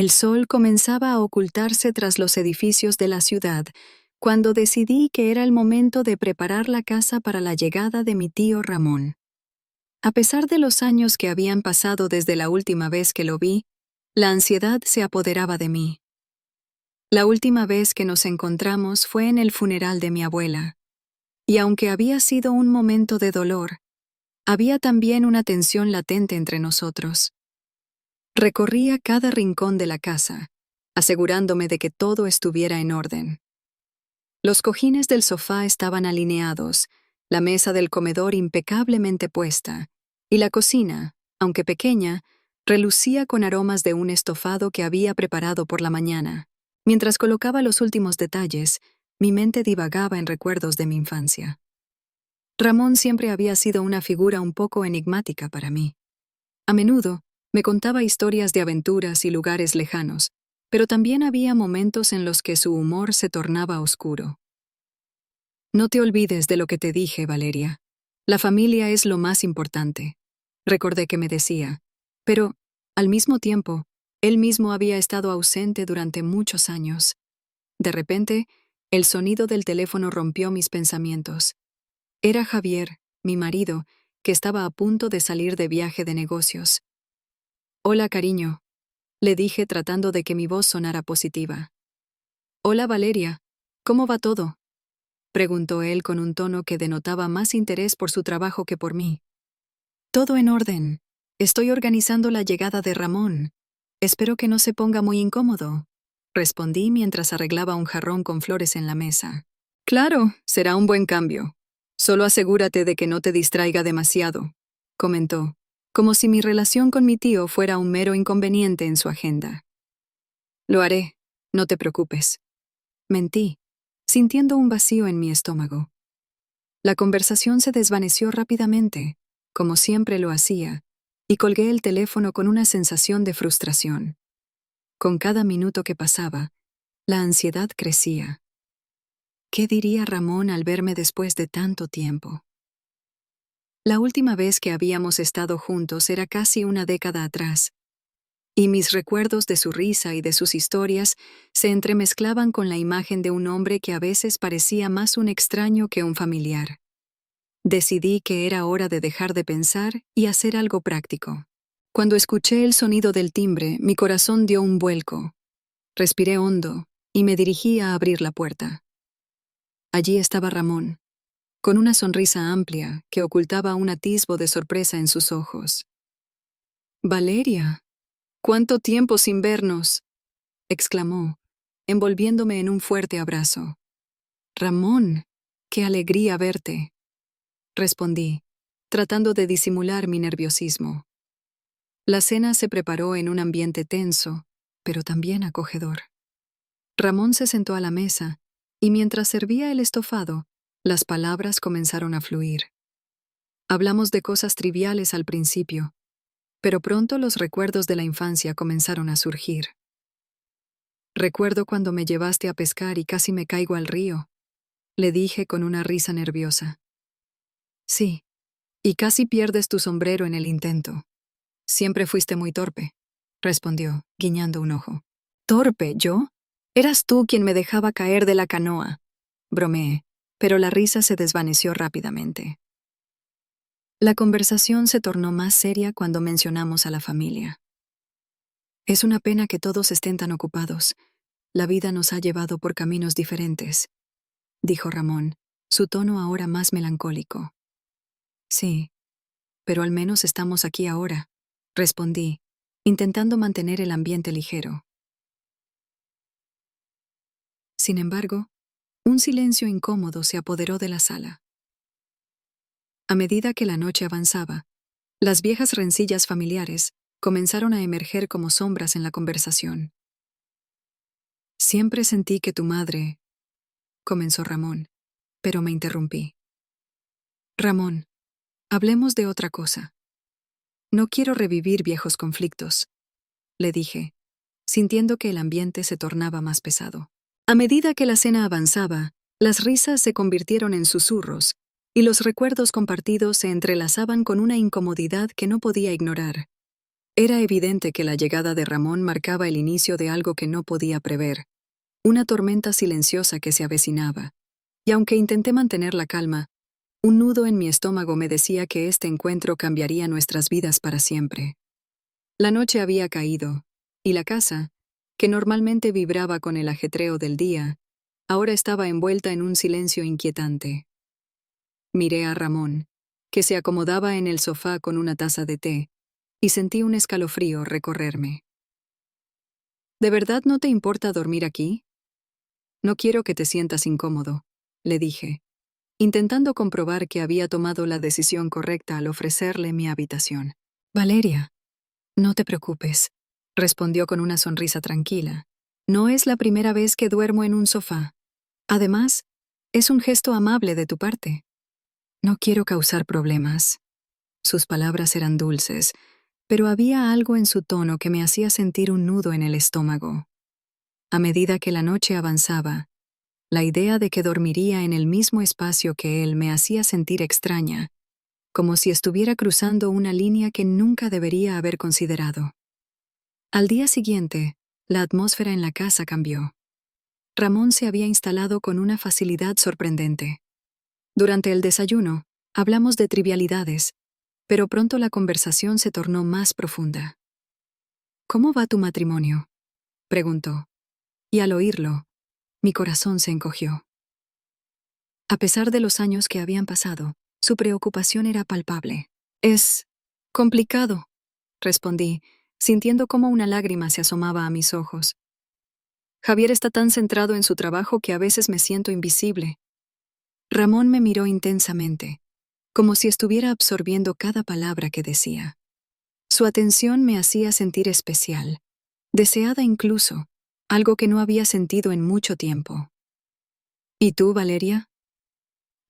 El sol comenzaba a ocultarse tras los edificios de la ciudad, cuando decidí que era el momento de preparar la casa para la llegada de mi tío Ramón. A pesar de los años que habían pasado desde la última vez que lo vi, la ansiedad se apoderaba de mí. La última vez que nos encontramos fue en el funeral de mi abuela, y aunque había sido un momento de dolor, había también una tensión latente entre nosotros. Recorría cada rincón de la casa, asegurándome de que todo estuviera en orden. Los cojines del sofá estaban alineados, la mesa del comedor impecablemente puesta, y la cocina, aunque pequeña, relucía con aromas de un estofado que había preparado por la mañana. Mientras colocaba los últimos detalles, mi mente divagaba en recuerdos de mi infancia. Ramón siempre había sido una figura un poco enigmática para mí. A menudo, me contaba historias de aventuras y lugares lejanos, pero también había momentos en los que su humor se tornaba oscuro. No te olvides de lo que te dije, Valeria. La familia es lo más importante, recordé que me decía, pero, al mismo tiempo, él mismo había estado ausente durante muchos años. De repente, el sonido del teléfono rompió mis pensamientos. Era Javier, mi marido, que estaba a punto de salir de viaje de negocios. «Hola, cariño», le dije tratando de que mi voz sonara positiva. «Hola, Valeria, ¿cómo va todo?», preguntó él con un tono que denotaba más interés por su trabajo que por mí. «Todo en orden. Estoy organizando la llegada de Ramón. Espero que no se ponga muy incómodo», respondí mientras arreglaba un jarrón con flores en la mesa. «Claro, será un buen cambio. Solo asegúrate de que no te distraiga demasiado», comentó, como si mi relación con mi tío fuera un mero inconveniente en su agenda. «Lo haré, no te preocupes», mentí, sintiendo un vacío en mi estómago. La conversación se desvaneció rápidamente, como siempre lo hacía, y colgué el teléfono con una sensación de frustración. Con cada minuto que pasaba, la ansiedad crecía. ¿Qué diría Ramón al verme después de tanto tiempo? La última vez que habíamos estado juntos era casi una década atrás, y mis recuerdos de su risa y de sus historias se entremezclaban con la imagen de un hombre que a veces parecía más un extraño que un familiar. Decidí que era hora de dejar de pensar y hacer algo práctico. Cuando escuché el sonido del timbre, mi corazón dio un vuelco. Respiré hondo y me dirigí a abrir la puerta. Allí estaba Ramón, con una sonrisa amplia que ocultaba un atisbo de sorpresa en sus ojos. «Valeria, ¿cuánto tiempo sin vernos?», exclamó, envolviéndome en un fuerte abrazo. «Ramón, qué alegría verte», respondí, tratando de disimular mi nerviosismo. La cena se preparó en un ambiente tenso, pero también acogedor. Ramón se sentó a la mesa, y mientras servía el estofado, las palabras comenzaron a fluir. Hablamos de cosas triviales al principio, pero pronto los recuerdos de la infancia comenzaron a surgir. «Recuerdo cuando me llevaste a pescar y casi me caigo al río», le dije con una risa nerviosa. «Sí, y casi pierdes tu sombrero en el intento. Siempre fuiste muy torpe», respondió, guiñando un ojo. «¿Torpe, yo? Eras tú quien me dejaba caer de la canoa», bromeé, pero la risa se desvaneció rápidamente. La conversación se tornó más seria cuando mencionamos a la familia. «Es una pena que todos estén tan ocupados. La vida nos ha llevado por caminos diferentes», dijo Ramón, su tono ahora más melancólico. «Sí, pero al menos estamos aquí ahora», respondí, intentando mantener el ambiente ligero. Sin embargo, un silencio incómodo se apoderó de la sala. A medida que la noche avanzaba, las viejas rencillas familiares comenzaron a emerger como sombras en la conversación. «Siempre sentí que tu madre», comenzó Ramón, pero me interrumpí. «Ramón, hablemos de otra cosa. No quiero revivir viejos conflictos», le dije, sintiendo que el ambiente se tornaba más pesado. A medida que la cena avanzaba, las risas se convirtieron en susurros, y los recuerdos compartidos se entrelazaban con una incomodidad que no podía ignorar. Era evidente que la llegada de Ramón marcaba el inicio de algo que no podía prever, una tormenta silenciosa que se avecinaba, y aunque intenté mantener la calma, un nudo en mi estómago me decía que este encuentro cambiaría nuestras vidas para siempre. La noche había caído, y la casa, que normalmente vibraba con el ajetreo del día, ahora estaba envuelta en un silencio inquietante. Miré a Ramón, que se acomodaba en el sofá con una taza de té, y sentí un escalofrío recorrerme. ¿De verdad no te importa dormir aquí? No quiero que te sientas incómodo, le dije, intentando comprobar que había tomado la decisión correcta al ofrecerle mi habitación. Valeria, no te preocupes, respondió con una sonrisa tranquila. No es la primera vez que duermo en un sofá. Además, es un gesto amable de tu parte. No quiero causar problemas. Sus palabras eran dulces, pero había algo en su tono que me hacía sentir un nudo en el estómago. A medida que la noche avanzaba, la idea de que dormiría en el mismo espacio que él me hacía sentir extraña, como si estuviera cruzando una línea que nunca debería haber considerado. Al día siguiente, la atmósfera en la casa cambió. Ramón se había instalado con una facilidad sorprendente. Durante el desayuno, hablamos de trivialidades, pero pronto la conversación se tornó más profunda. ¿Cómo va tu matrimonio?, preguntó, y al oírlo, mi corazón se encogió. A pesar de los años que habían pasado, su preocupación era palpable. Es complicado, respondí, sintiendo cómo una lágrima se asomaba a mis ojos. Javier está tan centrado en su trabajo que a veces me siento invisible. Ramón me miró intensamente, como si estuviera absorbiendo cada palabra que decía. Su atención me hacía sentir especial, deseada incluso, algo que no había sentido en mucho tiempo. ¿Y tú, Valeria?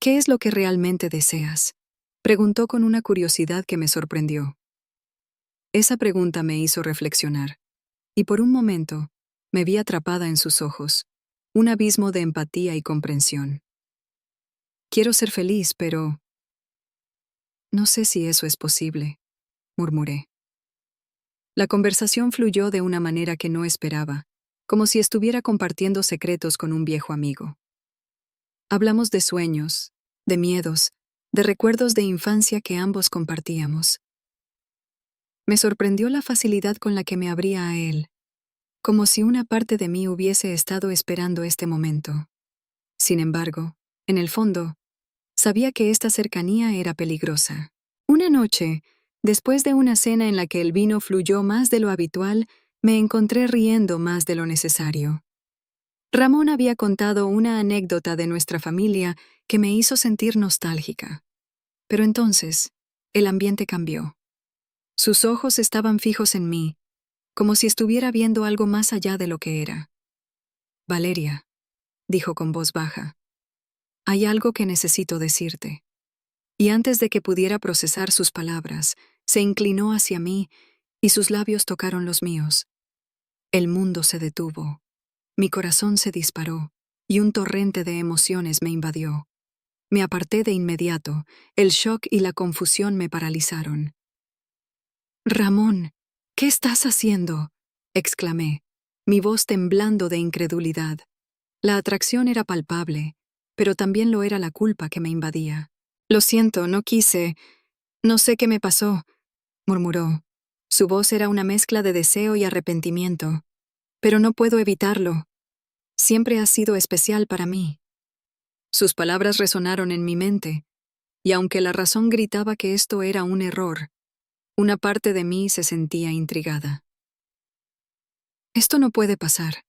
¿Qué es lo que realmente deseas?, preguntó con una curiosidad que me sorprendió. Esa pregunta me hizo reflexionar, y por un momento me vi atrapada en sus ojos, un abismo de empatía y comprensión. Quiero ser feliz, pero no sé si eso es posible, murmuré. La conversación fluyó de una manera que no esperaba, como si estuviera compartiendo secretos con un viejo amigo. Hablamos de sueños, de miedos, de recuerdos de infancia que ambos compartíamos. Me sorprendió la facilidad con la que me abría a él, como si una parte de mí hubiese estado esperando este momento. Sin embargo, en el fondo, sabía que esta cercanía era peligrosa. Una noche, después de una cena en la que el vino fluyó más de lo habitual, me encontré riendo más de lo necesario. Ramón había contado una anécdota de nuestra familia que me hizo sentir nostálgica. Pero entonces, el ambiente cambió. Sus ojos estaban fijos en mí, como si estuviera viendo algo más allá de lo que era. Valeria, dijo con voz baja, hay algo que necesito decirte. Y antes de que pudiera procesar sus palabras, se inclinó hacia mí y sus labios tocaron los míos. El mundo se detuvo, mi corazón se disparó y un torrente de emociones me invadió. Me aparté de inmediato, el shock y la confusión me paralizaron. Ramón, ¿qué estás haciendo?, exclamé, mi voz temblando de incredulidad. La atracción era palpable, pero también lo era la culpa que me invadía. Lo siento, no quise. No sé qué me pasó, murmuró. Su voz era una mezcla de deseo y arrepentimiento. Pero no puedo evitarlo. Siempre has sido especial para mí. Sus palabras resonaron en mi mente, y aunque la razón gritaba que esto era un error, una parte de mí se sentía intrigada. Esto no puede pasar,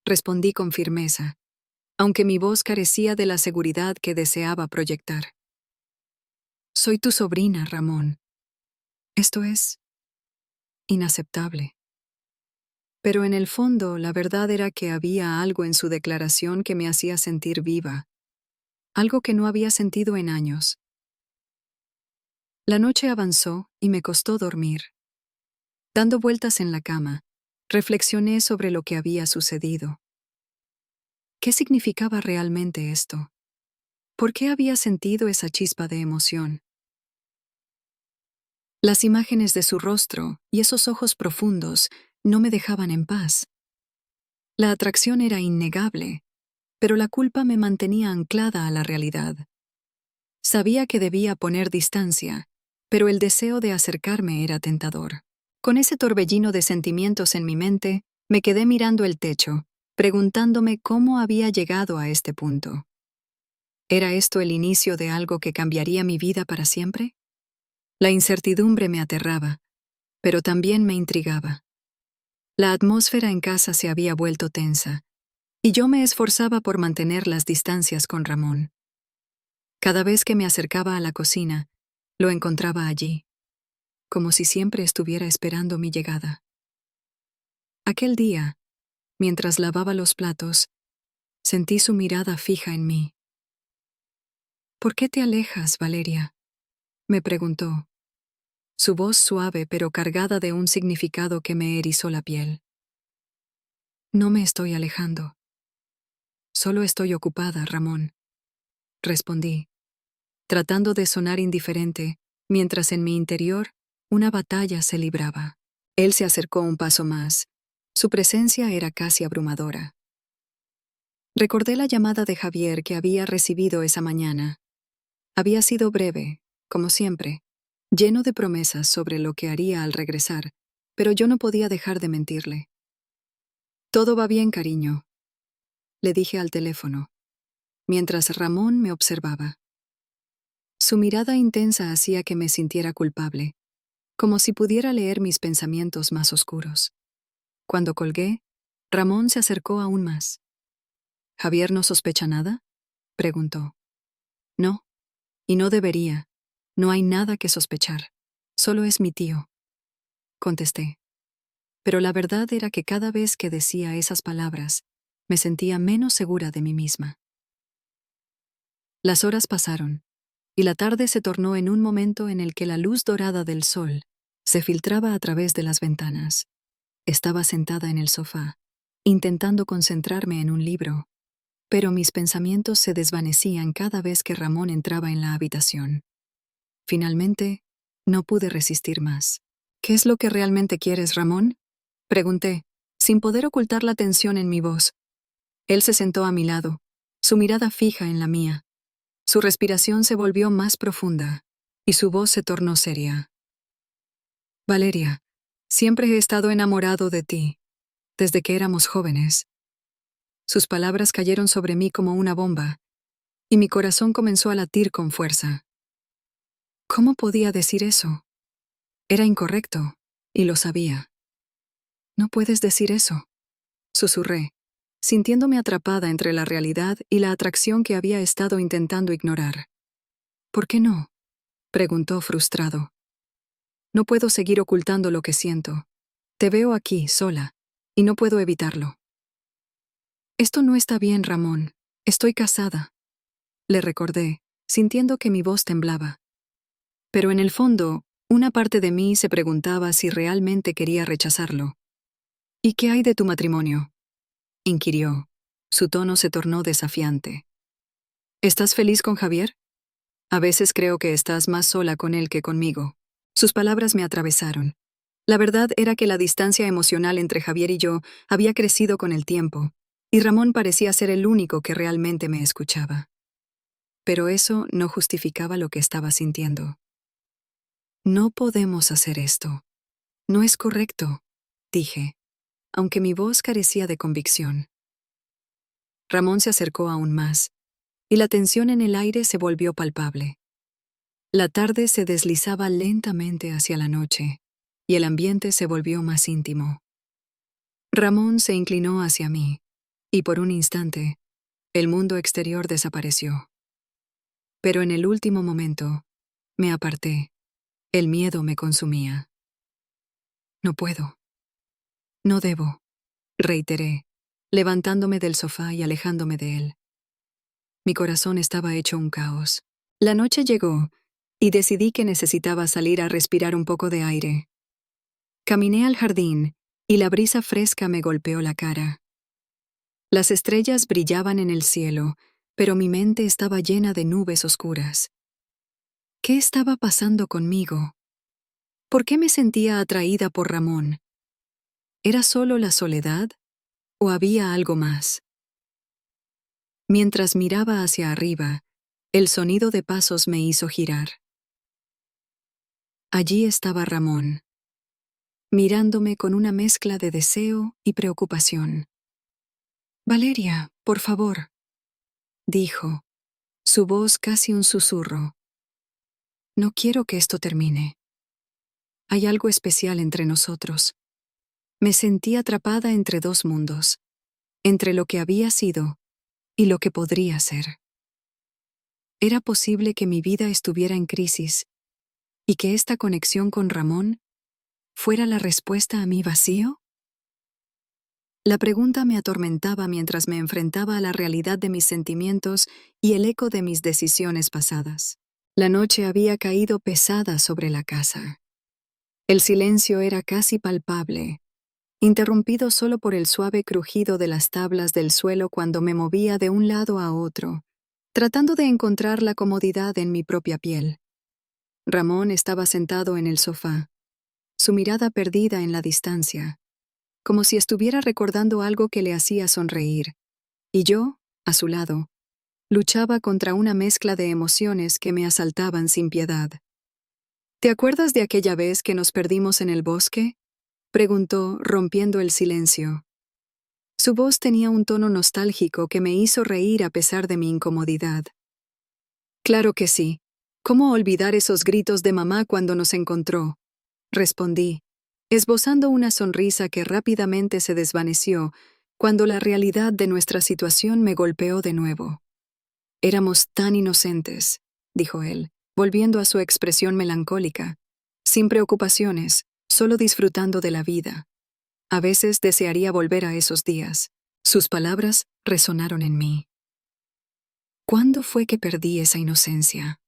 respondí con firmeza, aunque mi voz carecía de la seguridad que deseaba proyectar. Soy tu sobrina, Ramón. Esto es inaceptable. Pero en el fondo, la verdad era que había algo en su declaración que me hacía sentir viva, algo que no había sentido en años. La noche avanzó y me costó dormir. Dando vueltas en la cama, reflexioné sobre lo que había sucedido. ¿Qué significaba realmente esto? ¿Por qué había sentido esa chispa de emoción? Las imágenes de su rostro y esos ojos profundos no me dejaban en paz. La atracción era innegable, pero la culpa me mantenía anclada a la realidad. Sabía que debía poner distancia, pero el deseo de acercarme era tentador. Con ese torbellino de sentimientos en mi mente, me quedé mirando el techo, preguntándome cómo había llegado a este punto. ¿Era esto el inicio de algo que cambiaría mi vida para siempre? La incertidumbre me aterraba, pero también me intrigaba. La atmósfera en casa se había vuelto tensa, y yo me esforzaba por mantener las distancias con Ramón. Cada vez que me acercaba a la cocina, lo encontraba allí, como si siempre estuviera esperando mi llegada. Aquel día, mientras lavaba los platos, sentí su mirada fija en mí. ¿Por qué te alejas, Valeria?, me preguntó, su voz suave pero cargada de un significado que me erizó la piel. No me estoy alejando. Solo estoy ocupada, Ramón, respondí, tratando de sonar indiferente, mientras en mi interior una batalla se libraba. Él se acercó un paso más. Su presencia era casi abrumadora. Recordé la llamada de Javier que había recibido esa mañana. Había sido breve, como siempre, lleno de promesas sobre lo que haría al regresar, pero yo no podía dejar de mentirle. Todo va bien, cariño, le dije al teléfono, mientras Ramón me observaba. Su mirada intensa hacía que me sintiera culpable, como si pudiera leer mis pensamientos más oscuros. Cuando colgué, Ramón se acercó aún más. ¿Javier no sospecha nada?, preguntó. No, y no debería. No hay nada que sospechar. Solo es mi tío, contesté. Pero la verdad era que cada vez que decía esas palabras, me sentía menos segura de mí misma. Las horas pasaron, y la tarde se tornó en un momento en el que la luz dorada del sol se filtraba a través de las ventanas. Estaba sentada en el sofá, intentando concentrarme en un libro, pero mis pensamientos se desvanecían cada vez que Ramón entraba en la habitación. Finalmente, no pude resistir más. ¿Qué es lo que realmente quieres, Ramón?, pregunté, sin poder ocultar la tensión en mi voz. Él se sentó a mi lado, su mirada fija en la mía. Su respiración se volvió más profunda, y su voz se tornó seria. Valeria, siempre he estado enamorado de ti, desde que éramos jóvenes. Sus palabras cayeron sobre mí como una bomba, y mi corazón comenzó a latir con fuerza. ¿Cómo podía decir eso? Era incorrecto, y lo sabía. No puedes decir eso, susurré, sintiéndome atrapada entre la realidad y la atracción que había estado intentando ignorar. ¿Por qué no?, preguntó frustrado. No puedo seguir ocultando lo que siento. Te veo aquí, sola, y no puedo evitarlo. Esto no está bien, Ramón. Estoy casada, le recordé, sintiendo que mi voz temblaba. Pero en el fondo, una parte de mí se preguntaba si realmente quería rechazarlo. ¿Y qué hay de tu matrimonio?, inquirió. Su tono se tornó desafiante. ¿Estás feliz con Javier? A veces creo que estás más sola con él que conmigo. Sus palabras me atravesaron. La verdad era que la distancia emocional entre Javier y yo había crecido con el tiempo, y Ramón parecía ser el único que realmente me escuchaba. Pero eso no justificaba lo que estaba sintiendo. No podemos hacer esto. No es correcto, dije, aunque mi voz carecía de convicción. Ramón se acercó aún más, y la tensión en el aire se volvió palpable. La tarde se deslizaba lentamente hacia la noche, y el ambiente se volvió más íntimo. Ramón se inclinó hacia mí, y por un instante, el mundo exterior desapareció. Pero en el último momento, me aparté. El miedo me consumía. No puedo. No debo, reiteré, levantándome del sofá y alejándome de él. Mi corazón estaba hecho un caos. La noche llegó, y decidí que necesitaba salir a respirar un poco de aire. Caminé al jardín, y la brisa fresca me golpeó la cara. Las estrellas brillaban en el cielo, pero mi mente estaba llena de nubes oscuras. ¿Qué estaba pasando conmigo? ¿Por qué me sentía atraída por Ramón? ¿Era solo la soledad o había algo más? Mientras miraba hacia arriba, el sonido de pasos me hizo girar. Allí estaba Ramón, mirándome con una mezcla de deseo y preocupación. «Valeria, por favor», dijo, su voz casi un susurro. «No quiero que esto termine. Hay algo especial entre nosotros». Me sentí atrapada entre dos mundos, entre lo que había sido y lo que podría ser. ¿Era posible que mi vida estuviera en crisis y que esta conexión con Ramón fuera la respuesta a mi vacío? La pregunta me atormentaba mientras me enfrentaba a la realidad de mis sentimientos y el eco de mis decisiones pasadas. La noche había caído pesada sobre la casa. El silencio era casi palpable, interrumpido solo por el suave crujido de las tablas del suelo cuando me movía de un lado a otro, tratando de encontrar la comodidad en mi propia piel. Ramón estaba sentado en el sofá, su mirada perdida en la distancia, como si estuviera recordando algo que le hacía sonreír, y yo, a su lado, luchaba contra una mezcla de emociones que me asaltaban sin piedad. «¿Te acuerdas de aquella vez que nos perdimos en el bosque?», preguntó, rompiendo el silencio. Su voz tenía un tono nostálgico que me hizo reír a pesar de mi incomodidad. «Claro que sí. ¿Cómo olvidar esos gritos de mamá cuando nos encontró?», respondí, esbozando una sonrisa que rápidamente se desvaneció cuando la realidad de nuestra situación me golpeó de nuevo. «Éramos tan inocentes», dijo él, volviendo a su expresión melancólica, sin preocupaciones, solo disfrutando de la vida. A veces desearía volver a esos días. Sus palabras resonaron en mí. ¿Cuándo fue que perdí esa inocencia?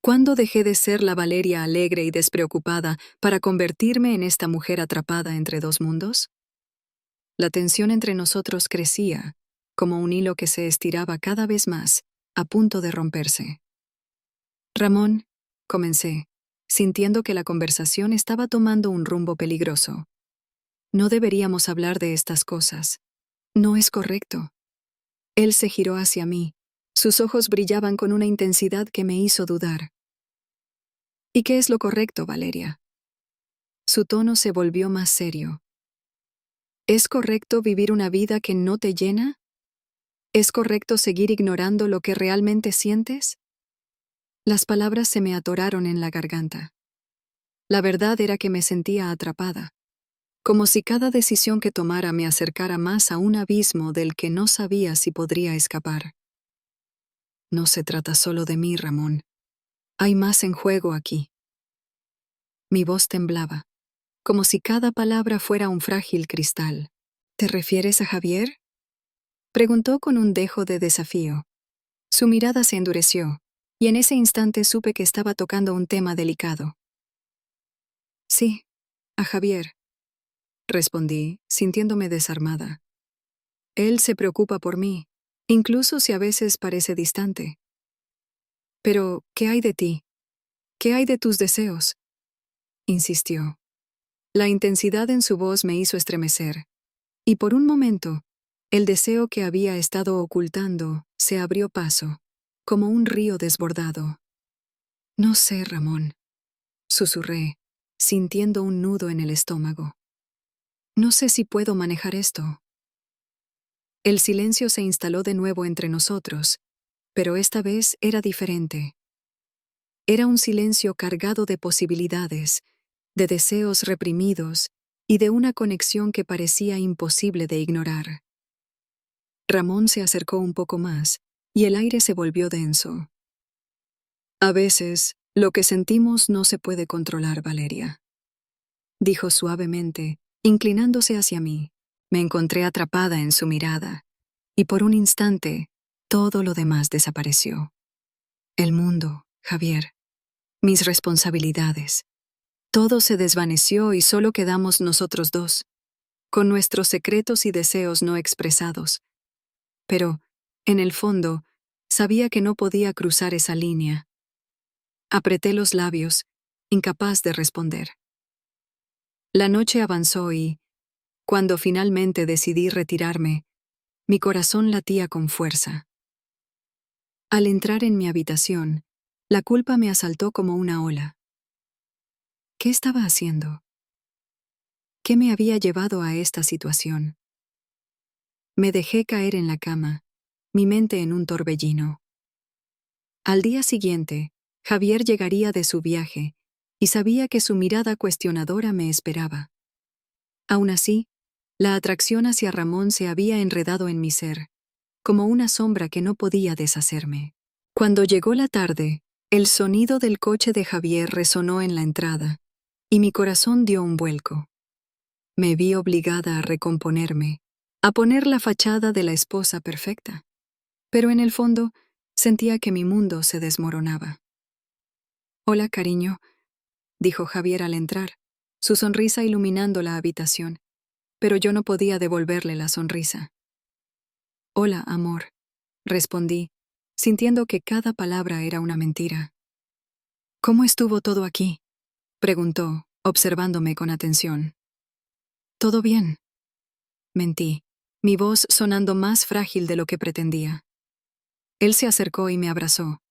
¿Cuándo dejé de ser la Valeria alegre y despreocupada para convertirme en esta mujer atrapada entre dos mundos? La tensión entre nosotros crecía, como un hilo que se estiraba cada vez más, a punto de romperse. «Ramón», comencé, sintiendo que la conversación estaba tomando un rumbo peligroso. «No deberíamos hablar de estas cosas. No es correcto». Él se giró hacia mí. Sus ojos brillaban con una intensidad que me hizo dudar. «¿Y qué es lo correcto, Valeria?». Su tono se volvió más serio. «¿Es correcto vivir una vida que no te llena? ¿Es correcto seguir ignorando lo que realmente sientes?». Las palabras se me atoraron en la garganta. La verdad era que me sentía atrapada, como si cada decisión que tomara me acercara más a un abismo del que no sabía si podría escapar. «No se trata solo de mí, Ramón. Hay más en juego aquí». Mi voz temblaba, como si cada palabra fuera un frágil cristal. «¿Te refieres a Javier?», preguntó con un dejo de desafío. Su mirada se endureció, y en ese instante supe que estaba tocando un tema delicado. «Sí, a Javier», respondí, sintiéndome desarmada. «Él se preocupa por mí, incluso si a veces parece distante». «Pero, ¿qué hay de ti? ¿Qué hay de tus deseos?», insistió. La intensidad en su voz me hizo estremecer, y por un momento, el deseo que había estado ocultando se abrió paso, como un río desbordado. «No sé, Ramón», susurré, sintiendo un nudo en el estómago. «No sé si puedo manejar esto». El silencio se instaló de nuevo entre nosotros, pero esta vez era diferente. Era un silencio cargado de posibilidades, de deseos reprimidos y de una conexión que parecía imposible de ignorar. Ramón se acercó un poco más, y el aire se volvió denso. «A veces, lo que sentimos no se puede controlar, Valeria», dijo suavemente, inclinándose hacia mí. Me encontré atrapada en su mirada, y por un instante, todo lo demás desapareció. El mundo, Javier, mis responsabilidades. Todo se desvaneció y solo quedamos nosotros dos, con nuestros secretos y deseos no expresados. Pero, en el fondo, sabía que no podía cruzar esa línea. Apreté los labios, incapaz de responder. La noche avanzó y, cuando finalmente decidí retirarme, mi corazón latía con fuerza. Al entrar en mi habitación, la culpa me asaltó como una ola. ¿Qué estaba haciendo? ¿Qué me había llevado a esta situación? Me dejé caer en la cama, mi mente en un torbellino. Al día siguiente, Javier llegaría de su viaje, y sabía que su mirada cuestionadora me esperaba. Aún así, la atracción hacia Ramón se había enredado en mi ser, como una sombra que no podía deshacerme. Cuando llegó la tarde, el sonido del coche de Javier resonó en la entrada, y mi corazón dio un vuelco. Me vi obligada a recomponerme, a poner la fachada de la esposa perfecta. Pero en el fondo, sentía que mi mundo se desmoronaba. «Hola, cariño», dijo Javier al entrar, su sonrisa iluminando la habitación, pero yo no podía devolverle la sonrisa. «Hola, amor», respondí, sintiendo que cada palabra era una mentira. «¿Cómo estuvo todo aquí?», preguntó, observándome con atención. «Todo bien», mentí, mi voz sonando más frágil de lo que pretendía. Él se acercó y me abrazó,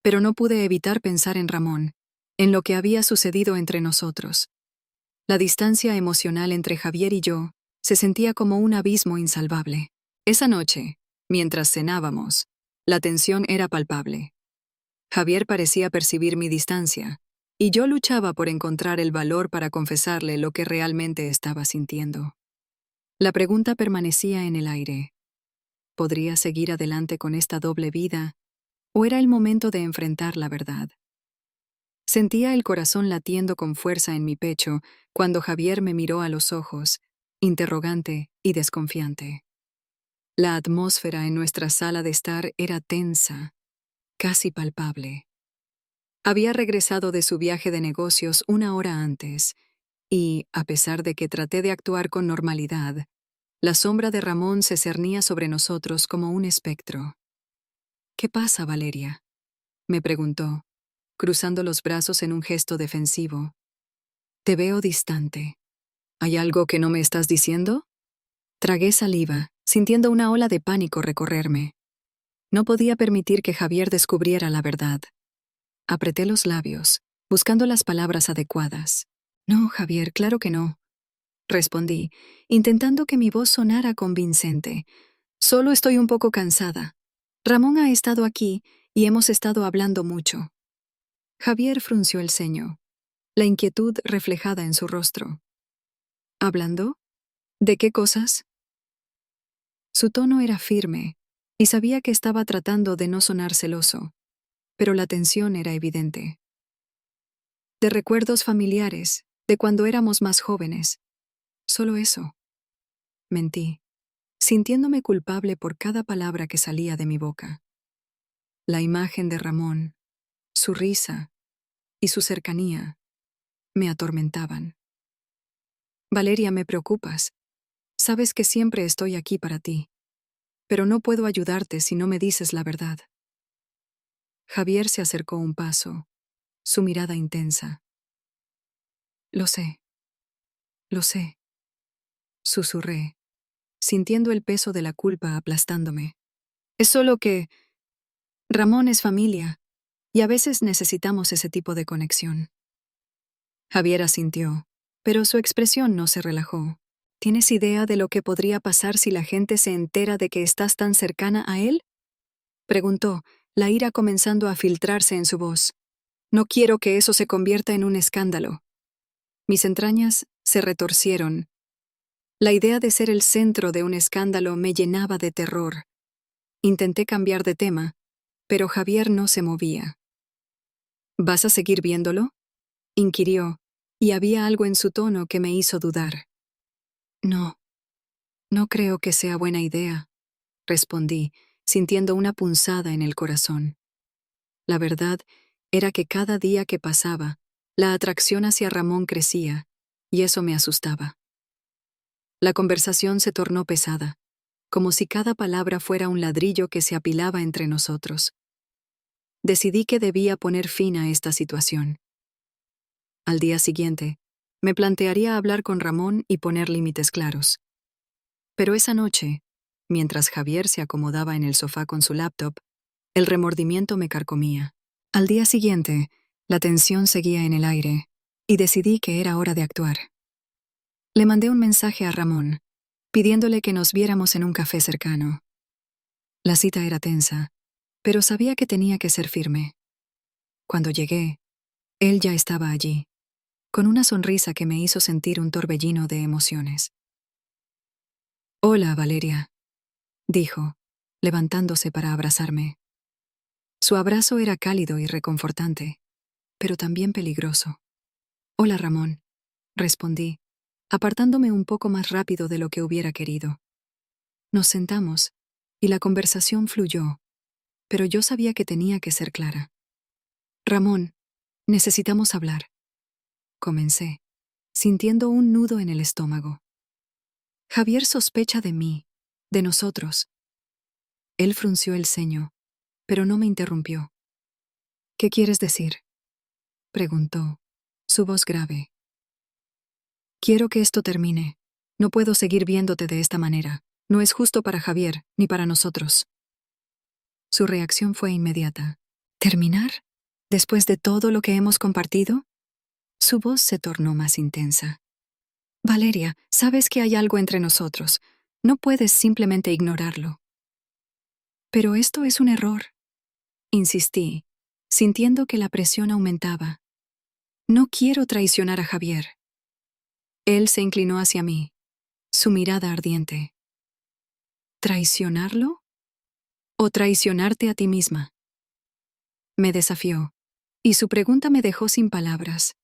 pero no pude evitar pensar en Ramón, en lo que había sucedido entre nosotros. La distancia emocional entre Javier y yo se sentía como un abismo insalvable. Esa noche, mientras cenábamos, la tensión era palpable. Javier parecía percibir mi distancia, y yo luchaba por encontrar el valor para confesarle lo que realmente estaba sintiendo. La pregunta permanecía en el aire. ¿Podría seguir adelante con esta doble vida, o era el momento de enfrentar la verdad? Sentía el corazón latiendo con fuerza en mi pecho cuando Javier me miró a los ojos, interrogante y desconfiante. La atmósfera en nuestra sala de estar era tensa, casi palpable. Había regresado de su viaje de negocios una hora antes, y, a pesar de que traté de actuar con normalidad, la sombra de Ramón se cernía sobre nosotros como un espectro. «¿Qué pasa, Valeria?», me preguntó, cruzando los brazos en un gesto defensivo. «Te veo distante. ¿Hay algo que no me estás diciendo?». Tragué saliva, sintiendo una ola de pánico recorrerme. No podía permitir que Javier descubriera la verdad. Apreté los labios, buscando las palabras adecuadas. «No, Javier, claro que no», respondí, intentando que mi voz sonara convincente. «Solo estoy un poco cansada. Ramón ha estado aquí y hemos estado hablando mucho». Javier frunció el ceño, la inquietud reflejada en su rostro. «¿Hablando? ¿De qué cosas?». Su tono era firme, y sabía que estaba tratando de no sonar celoso, pero la tensión era evidente. «De recuerdos familiares, de cuando éramos más jóvenes. Solo eso». Mentí, sintiéndome culpable por cada palabra que salía de mi boca. La imagen de Ramón, su risa y su cercanía me atormentaban. «Valeria, me preocupas. Sabes que siempre estoy aquí para ti, pero no puedo ayudarte si no me dices la verdad». Javier se acercó un paso, su mirada intensa. Lo sé», susurré, sintiendo el peso de la culpa aplastándome. «Es solo que Ramón es familia, y a veces necesitamos ese tipo de conexión». Javier asintió, pero su expresión no se relajó. «¿Tienes idea de lo que podría pasar si la gente se entera de que estás tan cercana a él?», preguntó, la ira comenzando a filtrarse en su voz. «No quiero que eso se convierta en un escándalo». Mis entrañas se retorcieron. La idea de ser el centro de un escándalo me llenaba de terror. Intenté cambiar de tema, pero Javier no se movía. «¿Vas a seguir viéndolo?», inquirió, y había algo en su tono que me hizo dudar. No creo que sea buena idea», respondí, sintiendo una punzada en el corazón. La verdad era que cada día que pasaba, la atracción hacia Ramón crecía, y eso me asustaba. La conversación se tornó pesada, como si cada palabra fuera un ladrillo que se apilaba entre nosotros. Decidí que debía poner fin a esta situación. Al día siguiente, me plantearía hablar con Ramón y poner límites claros. Pero esa noche, mientras Javier se acomodaba en el sofá con su laptop, el remordimiento me carcomía. Al día siguiente, la tensión seguía en el aire, y decidí que era hora de actuar. Le mandé un mensaje a Ramón, pidiéndole que nos viéramos en un café cercano. La cita era tensa, pero sabía que tenía que ser firme. Cuando llegué, él ya estaba allí, con una sonrisa que me hizo sentir un torbellino de emociones. «Hola, Valeria», dijo, levantándose para abrazarme. Su abrazo era cálido y reconfortante, pero también peligroso. «Hola, Ramón», respondí, apartándome un poco más rápido de lo que hubiera querido. Nos sentamos, y la conversación fluyó, pero yo sabía que tenía que ser clara. «Ramón, necesitamos hablar», comencé, sintiendo un nudo en el estómago. «Javier sospecha de mí, de nosotros». Él frunció el ceño, pero no me interrumpió. «¿Qué quieres decir?», preguntó, su voz grave. «Quiero que esto termine. No puedo seguir viéndote de esta manera. No es justo para Javier, ni para nosotros». Su reacción fue inmediata. «¿Terminar? ¿Después de todo lo que hemos compartido?». Su voz se tornó más intensa. «Valeria, sabes que hay algo entre nosotros. No puedes simplemente ignorarlo». «Pero esto es un error», insistí, sintiendo que la presión aumentaba. «No quiero traicionar a Javier». Él se inclinó hacia mí, su mirada ardiente. ¿Traicionarlo? ¿O traicionarte a ti misma?». Me desafió, y su pregunta me dejó sin palabras.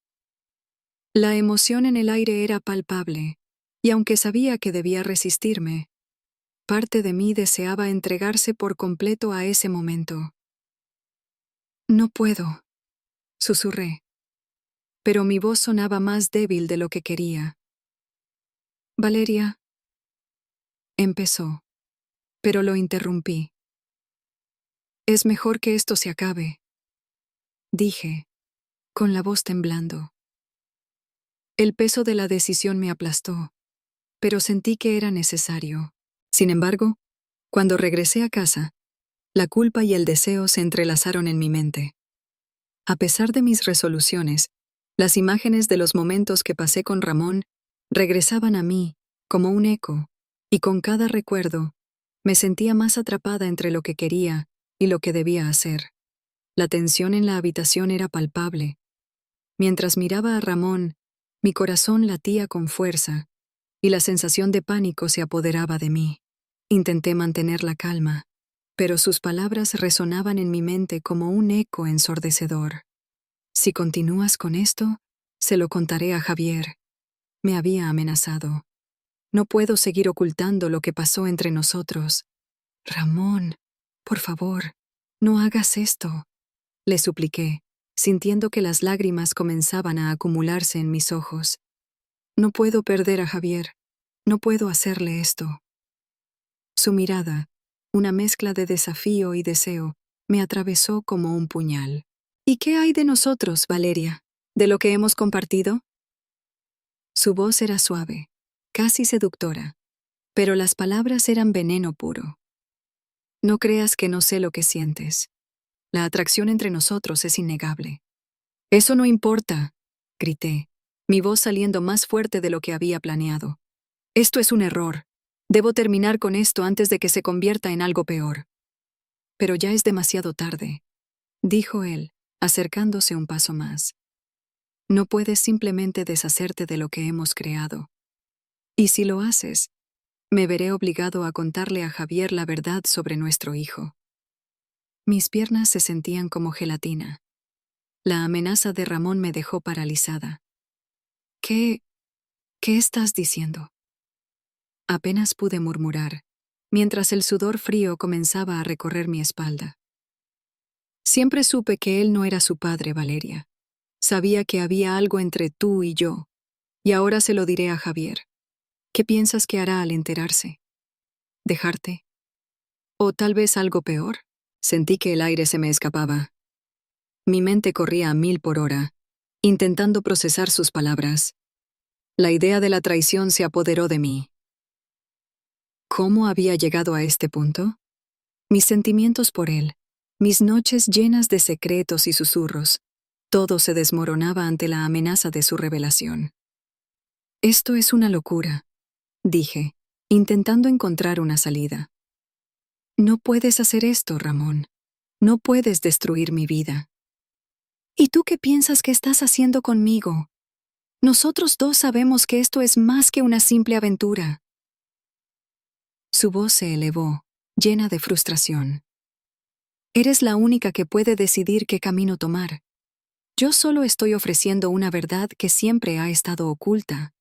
La emoción en el aire era palpable, y aunque sabía que debía resistirme, parte de mí deseaba entregarse por completo a ese momento. «No puedo», susurré, pero mi voz sonaba más débil de lo que quería. «Valeria», empezó, pero lo interrumpí. «Es mejor que esto se acabe», dije, con la voz temblando. El peso de la decisión me aplastó, pero sentí que era necesario. Sin embargo, cuando regresé a casa, la culpa y el deseo se entrelazaron en mi mente. A pesar de mis resoluciones, las imágenes de los momentos que pasé con Ramón regresaban a mí como un eco, y con cada recuerdo, me sentía más atrapada entre lo que quería y lo que debía hacer. La tensión en la habitación era palpable. Mientras miraba a Ramón, mi corazón latía con fuerza, y la sensación de pánico se apoderaba de mí. Intenté mantener la calma, pero sus palabras resonaban en mi mente como un eco ensordecedor. «Si continúas con esto, se lo contaré a Javier», me había amenazado. «No puedo seguir ocultando lo que pasó entre nosotros». «Ramón, por favor, no hagas esto», le supliqué, sintiendo que las lágrimas comenzaban a acumularse en mis ojos. «No puedo perder a Javier. No puedo hacerle esto». Su mirada, una mezcla de desafío y deseo, me atravesó como un puñal. «¿Y qué hay de nosotros, Valeria? ¿De lo que hemos compartido?». Su voz era suave, casi seductora, pero las palabras eran veneno puro. «No creas que no sé lo que sientes. La atracción entre nosotros es innegable». «Eso no importa», grité, mi voz saliendo más fuerte de lo que había planeado. «Esto es un error. Debo terminar con esto antes de que se convierta en algo peor». «Pero ya es demasiado tarde», dijo él, acercándose un paso más. «No puedes simplemente deshacerte de lo que hemos creado. Y si lo haces, me veré obligado a contarle a Javier la verdad sobre nuestro hijo». Mis piernas se sentían como gelatina. La amenaza de Ramón me dejó paralizada. ¿Qué estás diciendo?». Apenas pude murmurar, mientras el sudor frío comenzaba a recorrer mi espalda. «Siempre supe que él no era su padre, Valeria. Sabía que había algo entre tú y yo, y ahora se lo diré a Javier. ¿Qué piensas que hará al enterarse? ¿Dejarte? ¿O tal vez algo peor?». Sentí que el aire se me escapaba. Mi mente corría a 1000 por hora, intentando procesar sus palabras. La idea de la traición se apoderó de mí. ¿Cómo había llegado a este punto? Mis sentimientos por él, mis noches llenas de secretos y susurros, todo se desmoronaba ante la amenaza de su revelación. Esto es una locura, dije, intentando encontrar una salida. No puedes hacer esto, Ramón. No puedes destruir mi vida. ¿Y tú qué piensas que estás haciendo conmigo? Nosotros dos sabemos que esto es más que una simple aventura. Su voz se elevó, llena de frustración. Eres la única que puede decidir qué camino tomar. Yo solo estoy ofreciendo una verdad que siempre ha estado oculta.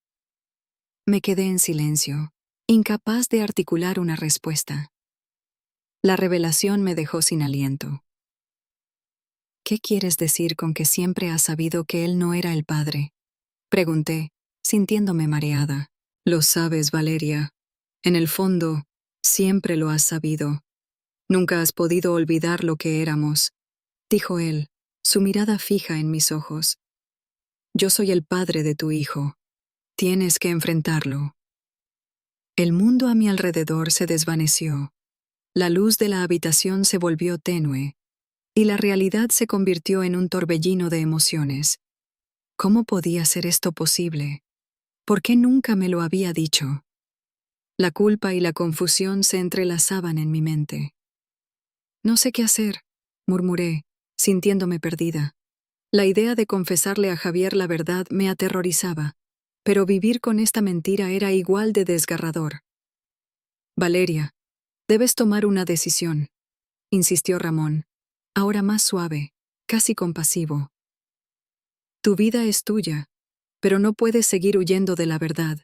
Me quedé en silencio, incapaz de articular una respuesta. La revelación me dejó sin aliento. ¿Qué quieres decir con que siempre has sabido que él no era el padre? Pregunté, sintiéndome mareada. Lo sabes, Valeria. En el fondo, siempre lo has sabido. Nunca has podido olvidar lo que éramos, dijo él, su mirada fija en mis ojos. Yo soy el padre de tu hijo. Tienes que enfrentarlo. El mundo a mi alrededor se desvaneció. La luz de la habitación se volvió tenue, y la realidad se convirtió en un torbellino de emociones. ¿Cómo podía ser esto posible? ¿Por qué nunca me lo había dicho? La culpa y la confusión se entrelazaban en mi mente. No sé qué hacer, murmuré, sintiéndome perdida. La idea de confesarle a Javier la verdad me aterrorizaba, pero vivir con esta mentira era igual de desgarrador. Valeria, debes tomar una decisión, insistió Ramón, ahora más suave, casi compasivo. Tu vida es tuya, pero no puedes seguir huyendo de la verdad.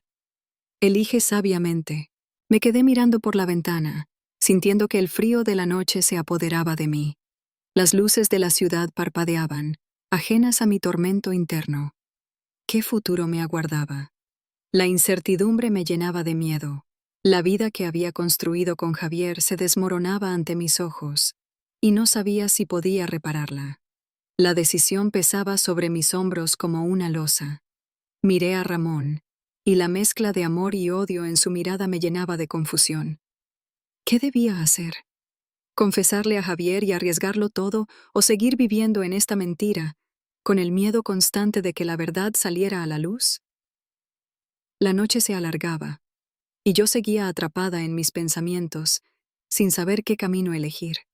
Elige sabiamente. Me quedé mirando por la ventana, sintiendo que el frío de la noche se apoderaba de mí. Las luces de la ciudad parpadeaban, ajenas a mi tormento interno. ¿Qué futuro me aguardaba? La incertidumbre me llenaba de miedo. La vida que había construido con Javier se desmoronaba ante mis ojos, y no sabía si podía repararla. La decisión pesaba sobre mis hombros como una losa. Miré a Ramón, y la mezcla de amor y odio en su mirada me llenaba de confusión. ¿Qué debía hacer? ¿Confesarle a Javier y arriesgarlo todo o seguir viviendo en esta mentira, con el miedo constante de que la verdad saliera a la luz? La noche se alargaba, y yo seguía atrapada en mis pensamientos, sin saber qué camino elegir.